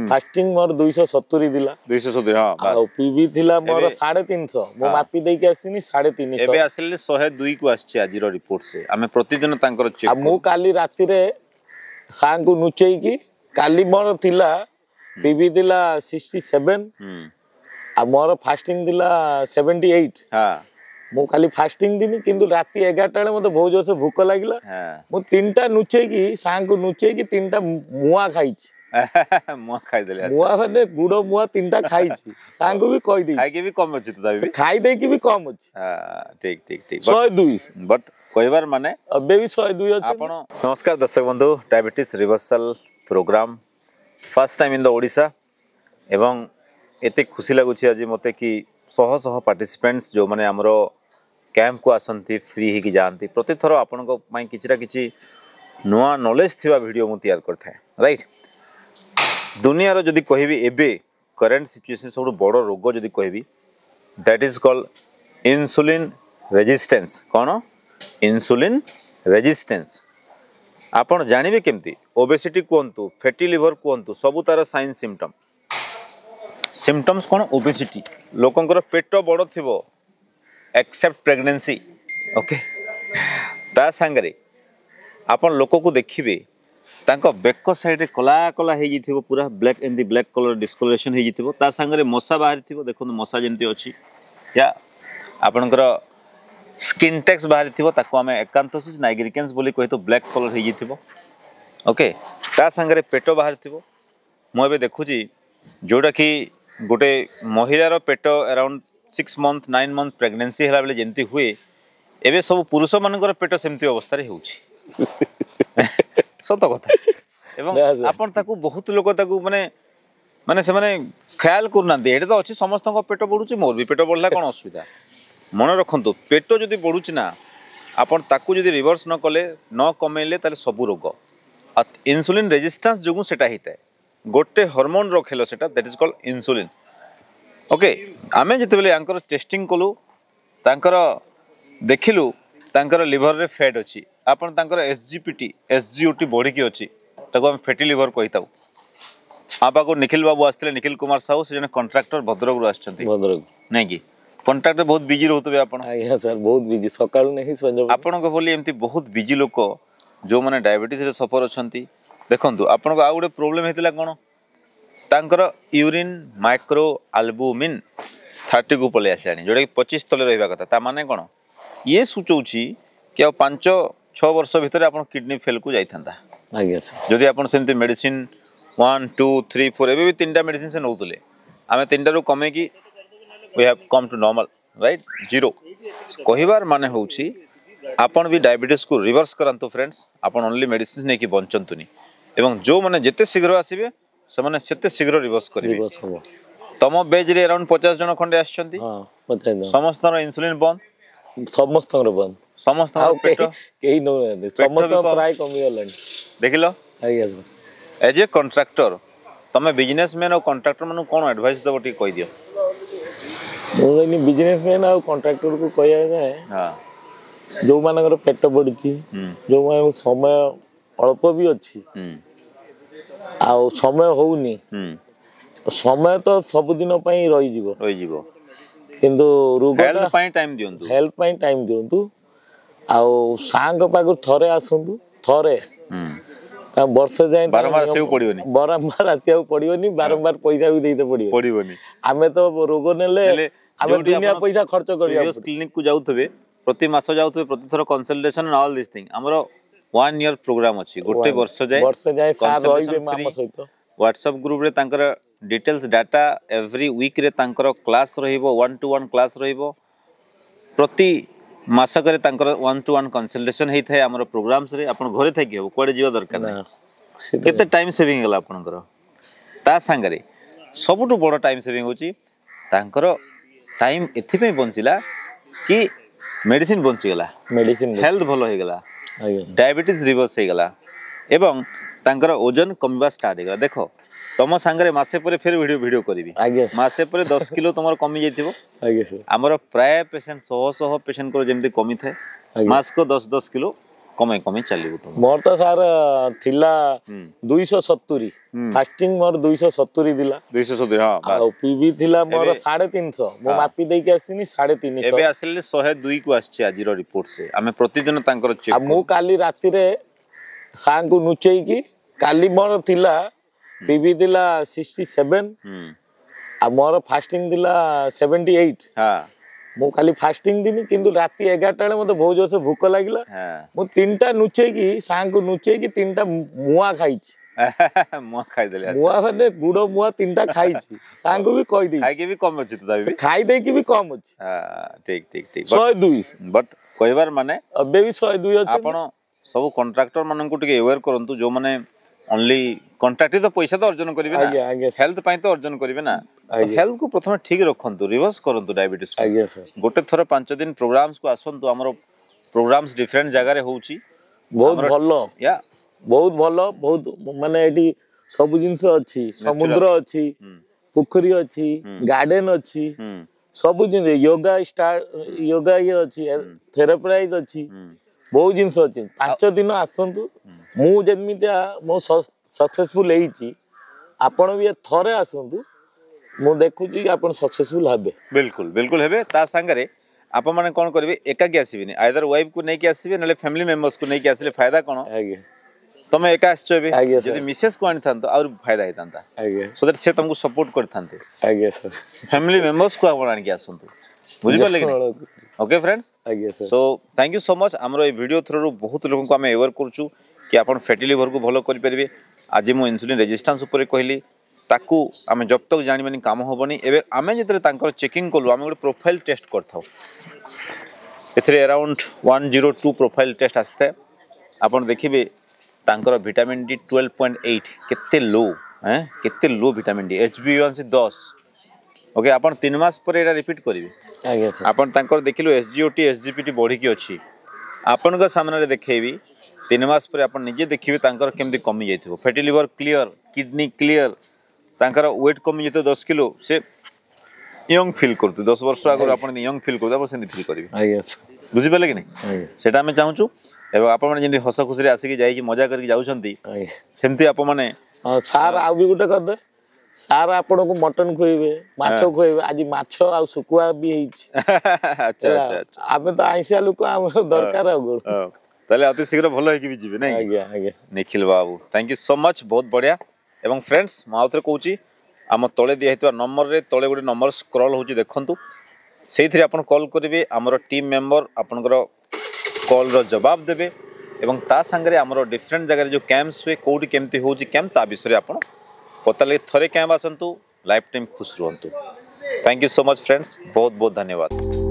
Fasting मोर 270 दिला 270 हां आ PB थिला मोर 350 मो मापी देई के आसीनी 350 एबे आसले 102 को आछी आजिरो रिपोर्ट से आमे प्रतिदिन तांकर चेक आ मु काली राती रे सांग को नुचेई की काली मोर थिला पीबी थिला 67 आ मोर फास्टिंग दिला 78 हां मु खाली फास्टिंग दिनी किंतु राती 11 टाळे मते बहुत जोर से भूख लागिला मु तीनटा नुचे की सांग को नुचे की तीनटा मुआ खाइछ मुआ खाइ देले मुआ माने गुडो मुआ तीनटा खाइछ सांग को भी कहि दै खाइ के भी कम अछि तबी खाइ दे की भी कम अछि हां ठीक ठीक ठीक 102 बट कहबार माने अबे भी 102 अछि आपण नमस्कार दर्शक बंधु diabetes reversal programme first time in the Odisha एवं एते खुशी लागु छी आज मते कि सह सह पार्टिसिपेंट्स जो माने हमरो कैंप को आसंती फ्री ही की जानती प्रति थरो आपन को माई किछरा किछि नुआ नॉलेज थिवा वीडियो मु तैयार करथे राइट दुनिया रो जदी कहबी एबे करंट सिचुएशन सब बड़ रोग जदी कहबी that is called insulin resistance cone insulin resistance आपन जानिबे केमती ओबेसिटी कोंतु फैटी लिवर कोंतु सब तार साइन सिम्पटम्स कोन ओबेसिटी लोकंकर पेट बड़ थिवो एक्सेप्ट प्रेगनेंसी ओके ता संगरे आपन लोक को देखिबे तांको बेक साइड रे कला कला हे जिथिबो पूरा black in the black colour discoloration हे जिथिबो ता संगरे मसा बाहर थिबो देखो मसा जेंती अछि या आपनकर स्किन टेक्स बाहर थिबो ताको हमें एकांथोसिस नाइग्रिकेंस बोली कहि तो ब्लैक कलर हे जिथिबो ओके ता संगरे पेटो बाहर थिबो मो एबे देखुची जोडा कि गोटे महिलार पेट अराउंड 6 मंथ 9 मंथ प्रेगनेंसी हला बेले जेंती हुए एबे सब पुरुष मानकर पेट सेमती अवस्था रे होउची सत कथा एवं आपण ताकू बहुत लोक ताकू माने माने से माने ख्याल करना दे एटे तो अछि समस्त को पेट बढुची मोर भी पेट बढला कोन असुविधा मन रखंतु पेट जदी बढुची ना आपण ताकू जदी रिवर्स न कले न कमेले ताले सब रोग इंसुलिन रेजिस्टेंस जोगु सेटा हिते गोटे हार्मोन रो खेलो सेटा that is called insulin okay आमे जते बेले अंकर टेस्टिंग कलु तांकर देखिलु तांकर लिवर रे फैट अछि आपण तांकर एसजीपीटी एसजीओटी बॉडी की अछि ताको हम फैटी लिवर कहिताउ आपा को निखिल बाबू आस्ते निखिल कुमार साहू से जने कॉन्ट्रैक्टर भद्रक रु आछंती भद्रक नै की कॉन्ट्रैक्टर बहुत बिजी रहतबे आपण आया सर बहुत बिजी सकाळ नहीं संजो आपण को बोली एमती बहुत बिजी लोक जो माने डायबिटीज रे सफर अछंती देखंतु आपण को आ गुडे प्रॉब्लम हेतिला कोन तांकर यूरिन माइक्रो अल्बुमिन 30 को पले आसानी जोडे 25 तले रहबा कथा ता माने कोन ये सूचौची कि 5-6 वर्ष भीतर आपण किडनी फेल को जाइथांता आज्ञा सर जदी आपण सेमती मेडिसिन 1 2 3 4 एबे भी तीनटा मेडिसिन से नउतले आमे तीनटा रो कमे की we have come to normal right zero कहिबार माने होउची आपण भी डायबिटीज को रिवर्स करंतु फ्रेंड्स आपण ओनली मेडिसिन नै कि बंचंतुनी एवं जो माने जते शीघ्र आसीबे समाने सेते शीघ्र रिवर्स करिवे रिवर्स हो तम बेज रे अराउंड 50 जन खंडे आछंती हां 50 समस्त इंसुलिन बंद समस्त बंद समस्त पेट केही नो समस्त प्राय कमी गलन देखिलो आइया सर एज ए कॉन्ट्रैक्टर तमे बिजनेसमैन और कॉन्ट्रैक्टर मानु कोन एडवाइस दबो टी कहि दियो मोनी बिजनेसमैन और कॉन्ट्रैक्टर को कहया जाय हां जो मानकर पेट बढुची जो मान समय अल्प भी अछि आ समय होउनी समय तो सब दिन पई रही जीवो किंतु रोग हेल्थ पई टाइम दियंतु आ सांग पागु थरे आसंतु थरे ता वर्ष जाय बारंबार सेउ पडियोनी बारंबार आतियाउ पडियोनी बारंबार पैसा भी देते पडियोनी आमे तो रोग नेले आमे दुनिया पैसा खर्च करिया क्लिनिक को जाउतबे प्रति मास जाउतबे प्रति thorough consultation and all this thing हमरो 1 ईयर प्रोग्राम अछि गोटे वर्ष जाय साथ रहिबे मामा सहित व्हाट्सएप ग्रुप रे तांकर डिटेल्स डाटा एवरी वीक रे तांकर क्लास रहिबो 1 to 1 क्लास रहिबो प्रति मास करे तांकर 1 to 1 कंसल्टेशन हेइ थाय हमर प्रोग्राम्स रे आपण घरे थाकी हो कोडे जीवा दरकार ना केते टाइम सेविंग गेला आपनकर ता संगरे सबटु बड़ टाइम सेविंग होची तांकर टाइम एथि पे बंचिला कि मेडिसिन बंची गेला मेडिसिन हेल्थ भलो हे गेला डायबिटीज रिवर्स हे गेला एवं तांकर ओजन कमबा स्टार्ट हे गेला देखो तम संगरे मासे परे फिर वीडियो करिवि मासे परे 10 किलो तमर कमी जाइथिबो हमर प्राय पेशेंट 100 पेशेंट को जेमति कमी थाए मास को 10 किलो कमे कमे चलिबो तुम मोर तो सार थिला 270 फास्टिंग मोर 270 दिला 270 हां आ पीबी थिला मोर 350 मो मापी दे के आसीनी 350 एबे आसले 102 को आछे आज रो रिपोर्ट से हमें प्रतिदिन तांकर चेक आ मु काली राती रे सांग को नुचेई की काली मोर थिला पीबी थिला 67 आ मोर फास्टिंग दिला 78 हां मु खाली फास्टिंग दिनी किंतु राती 11 टा मते बहुत जोर से भूख लागिला मु तीनटा नुचे की सांग को नुचे की तीनटा मुआ खाइछि मुआ खाइ देले मुआ माने गुडो मुआ तीनटा खाइछि सांग को भी कहि दै खाइ के भी कम अछि त भी खाइ दे की भी कम अछि हां ठीक ठीक ठीक 102 बट कहबार माने अबे भी 102 अछि आपण सब कॉन्ट्रैक्टर मानन को टिके अवेयर करंतु जो माने ओनली कॉन्ट्रैक्ट तो पैसा तो अर्जन करिवे ना हेल्थ पई तो अर्जन करिवे ना तो हेल्थ को प्रथम ठीक रखंतु रिवर्स करंतु डायबिटीज आज्ञा सर गोटे थरे 5 दिन प्रोग्राम्स को आसंतु हमरो प्रोग्राम्स डिफरेंट जगह रे होउची बहुत भलो या बहुत भलो बहुत माने एटी सब जिंस अछि समुद्र अछि पोखरी अछि गार्डन अछि सब जिंस योगा ये अछि थेरेपीज अछि बहुत जिंस अछि 5 दिन आसंतु मु जेमितिया मो सक्सेसफुल हेची आपण भी थरे आसंतु मु देखु जी आपण सक्सेसफुल हबे बिल्कुल बिल्कुल हेबे ता संगरे आपण माने कोन करबे एका के आसीबेनी आइदर वाइफ को नै के आसीबे नले फैमिली मेंबर्स को नै के आसीले फायदा कोन आगे तमे एका आछबे यदि मिसेस को आनी और फायदा हेतांता आगे सो दैट से तुमको सपोर्ट करथांते आगे सर फैमिली मेंबर्स को आपण आनी के आसंतु बुझि पले कि ओके फ्रेंड्स आगे sir so thank you so much हमरो ए वीडियो थ्रू बहुत लोगन को हमें अवेयर करछु कि आपण फैटी लिवर को भलो करि परिबे आज मु इंसुलिन रेजिस्टेंस ऊपर कहली ताकू आमे जब तक जानि मानी काम होबनी एबे आमे जेतरे तांकर चेकिंग करलु आमे गोटे प्रोफाइल टेस्ट करथाउ एथरे अराउंड 102 प्रोफाइल टेस्ट आस्ते आपण देखिबे तांकर विटामिन डी 12.8 केते लो हैं केते लो विटामिन डी HbA1c 10 ओके आपण 3 मास पर एरा रिपीट करिवे आगे सर आपण तांकर देखिलो SGOT SGPT बढ़ी की अछि आपण का सामने रे देखैबी 3 मास पर आपण निजे देखिबे तांकर केमदी कमी जाइथिबो fatty liver clear kidney clear तांकर वेट कमी जेते 10 किलो से यंग फील करते 10 वर्ष आगर आपण यंग फील करते आपण सेंदी फील करिवे आगे बुझि पले कि नै सेटा हमें चाहूछु एबे आपण माने जेंदी हस खुशी रे आसी कि जाई कि मजा करके जाउछंती सेमती आपण माने सार आ भी गुटे कर दे सार आपण को मटन खोइबे माछो खोइबे आज माछो आ सुकुआ भी हेछि अच्छा अच्छा आबे तो आइसिया लोक हम दरकार हो ताले अति शीघ्र भलो है कि भी जीवे नै आज्ञा आज्ञा निखिल बाबू थैंक यू सो मच बहुत बढ़िया एवं फ्रेंड्स माउथरे कहूची आम तले दिया हेतु नंबर रे तले गोटे नंबर स्क्रॉल होची देखंतु सेइथि आपण कॉल करिवे हमरो टीम मेंबर आपनकर कॉल रो जवाब देबे एवं ता संगरे हमरो डिफरेंट जगह रे जो कैंप्स हुए कोडी केमती होची कैंप ता विषय आपण पता लगे थरे कैंप आसंतु लाइफ टाइम खुश रहंतु thank you so much friends बहुत बहुत धन्यवाद।